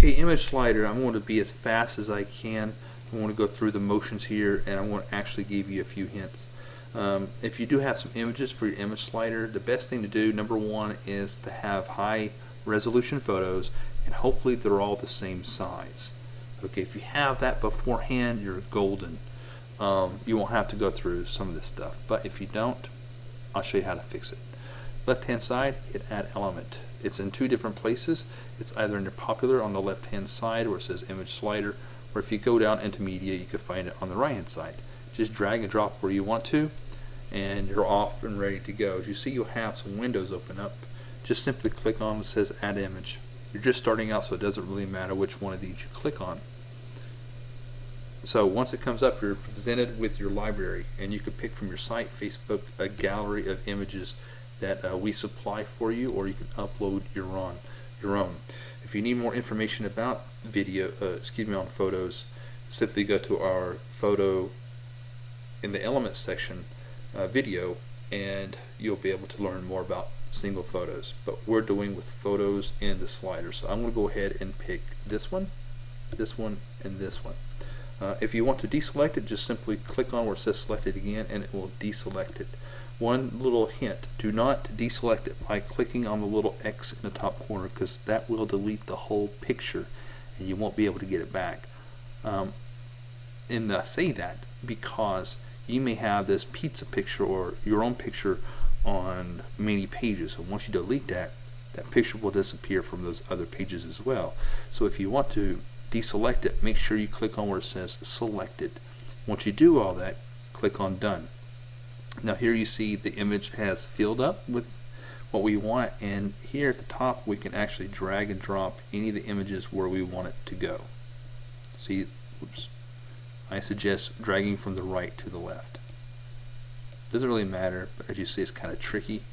Okay, image slider. I'm going to be as fast as I can. I want to go through the motions here, and I want to actually give you a few hints. If you do have some images for your image slider, the best thing to do, number one, is to have high resolution photos, and hopefully they're all the same size. Okay, if you have that beforehand, you're golden. You won't have to go through some of this stuff, but if you don't, I'll show you how to fix it. Left hand side, hit add element. It's in two different places. It's either in your popular on the left hand side where it says image slider, or if you go down into media, you can find it on the right hand side. Just drag and drop where you want to, and you're off and ready to go. As you see, you'll have some windows open up. Just simply click on what says add image. You're just starting out, so it doesn't really matter which one of these you click on. So once it comes up, you're presented with your library, and you can pick from your site, Facebook, a gallery of images that we supply for you, or you can upload your own. If you need more information about on photos, simply go to our photo in the elements section video, and you'll be able to learn more about single photos. But we're doing with photos in the slider, so I'm going to go ahead and pick this one, and this one. If you want to deselect it, just simply click on where it says selected again, and it will deselect it. One little hint, do not deselect it by clicking on the little X in the top corner, because that will delete the whole picture and you won't be able to get it back. And I say that because you may have this pizza picture or your own picture on many pages, and once you delete that, that picture will disappear from those other pages as well. So if you want to deselect it, make sure you click on where it says selected. Once you do all that, click on done. Now here you see the image has filled up with what we want, and here at the top we can actually drag and drop any of the images where we want it to go. See, oops, I suggest dragging from the right to the left. Doesn't really matter, but as you see, it's kind of tricky.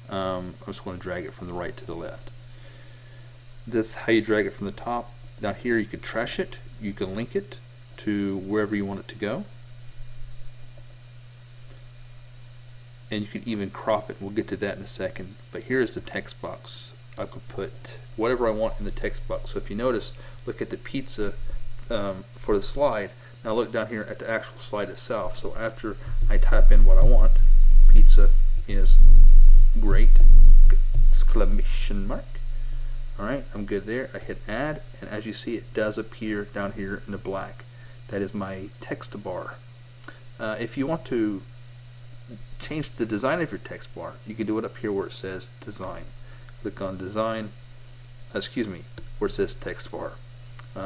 I'm just going to drag it from the right to the left. This is how you drag it from the top. Down here you can trash it, you can link it to wherever you want it to go, and you can even crop it. We'll get to that in a second. But here is the text box. I could put whatever I want in the text box. So if you notice, look at the pizza for the slide. Now look down here at the actual slide itself. So after I type in what I want, pizza is great, exclamation mark. Alright, I'm good there. I hit add, and as you see, it does appear down here in the black. That is my text bar. If you want to change the design of your text bar, you can do it up here where it says design. Click on design, where it says text bar.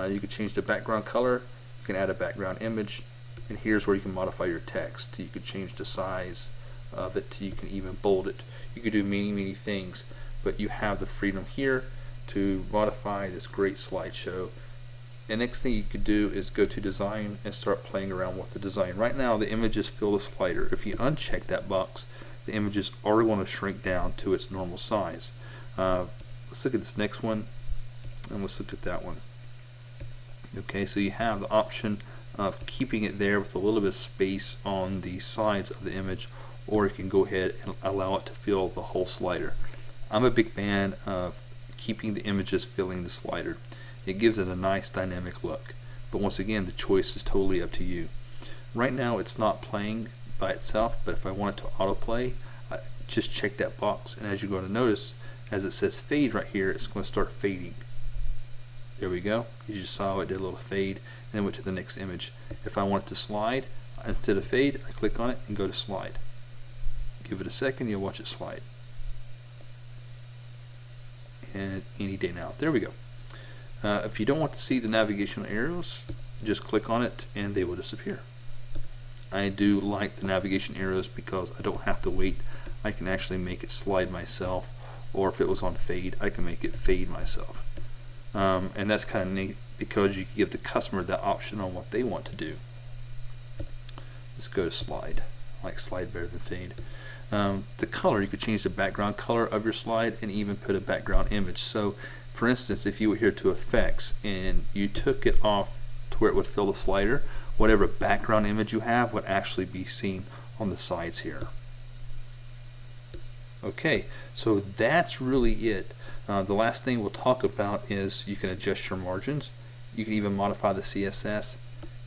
You can change the background color, you can add a background image, and here's where you can modify your text. You can change the size of it, you can even bold it. You can do many things, but you have the freedom here to modify this great slideshow. And next thing you could do is go to design and start playing around with the design. Right now the images fill the slider. If you uncheck that box, the images are going to shrink down to its normal size. Let's look at this next one, and let's look at that one. Okay, so you have the option of keeping it there with a little bit of space on the sides of the image, or you can go ahead and allow it to fill the whole slider. I'm a big fan of keeping the images filling the slider. It gives it a nice dynamic look, but once again the choice is totally up to you. Right now it's not playing by itself, but if I want it to autoplay, I just check that box, and as you're going to notice, as it says fade right here, it's going to start fading. There we go. You just saw it did a little fade and then went to the next image. If I want it to slide, instead of fade, I click on it and go to slide. Give it a second, you'll watch it slide. And any day now. There we go. If you don't want to see the navigational arrows, just click on it and they will disappear. I do like the navigation arrows because I don't have to wait. I can actually make it slide myself, or if it was on fade, I can make it fade myself. And that's kind of neat because you can give the customer that option on what they want to do. Let's go to slide. I like slide better than fade. The color, you could change the background color of your slide and even put a background image. So for instance, if you were here to effects and you took it off to where it would fill the slider, whatever background image you have would actually be seen on the sides here. Okay, so that's really it. The last thing we'll talk about is you can adjust your margins. You can even modify the CSS.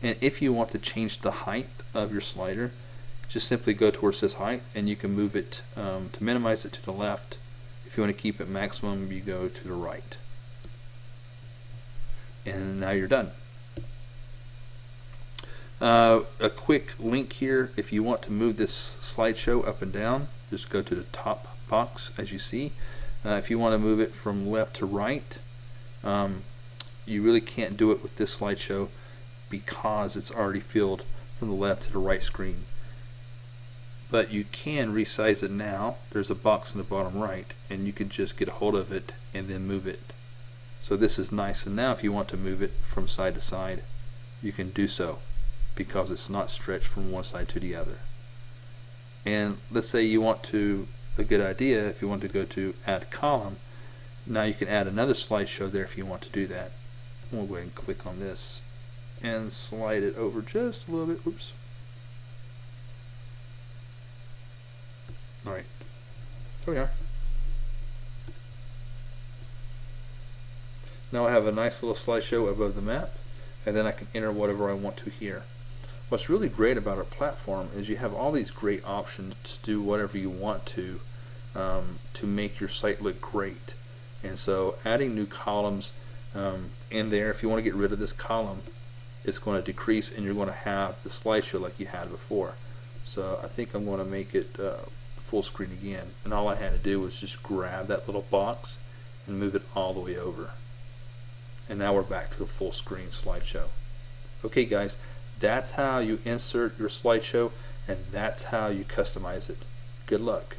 And if you want to change the height of your slider, just simply go to where it says height and you can move it to minimize it to the left. If you want to keep it maximum, you go to the right. And now you're done. A quick link here, if you want to move this slideshow up and down, just go to the top box as you see. If you want to move it from left to right, you really can't do it with this slideshow because it's already filled from the left to the right screen. But you can resize it now. There's a box in the bottom right and you can just get a hold of it and then move it. So this is nice, and now if you want to move it from side to side, you can do so because it's not stretched from one side to the other. And let's say you want to, a good idea, if you want to go to add column, now you can add another slideshow there if you want to do that. We'll go ahead and click on this and slide it over just a little bit. Oops. Alright, so we are. Now I have a nice little slideshow above the map, and then I can enter whatever I want to here. What's really great about our platform is you have all these great options to do whatever you want to make your site look great. And so adding new columns in there, if you want to get rid of this column, it's going to decrease and you're going to have the slideshow like you had before. So I think I'm going to make it full screen again, and all I had to do was just grab that little box and move it all the way over. And now we're back to a full screen slideshow. Okay guys, that's how you insert your slideshow, and that's how you customize it. Good luck.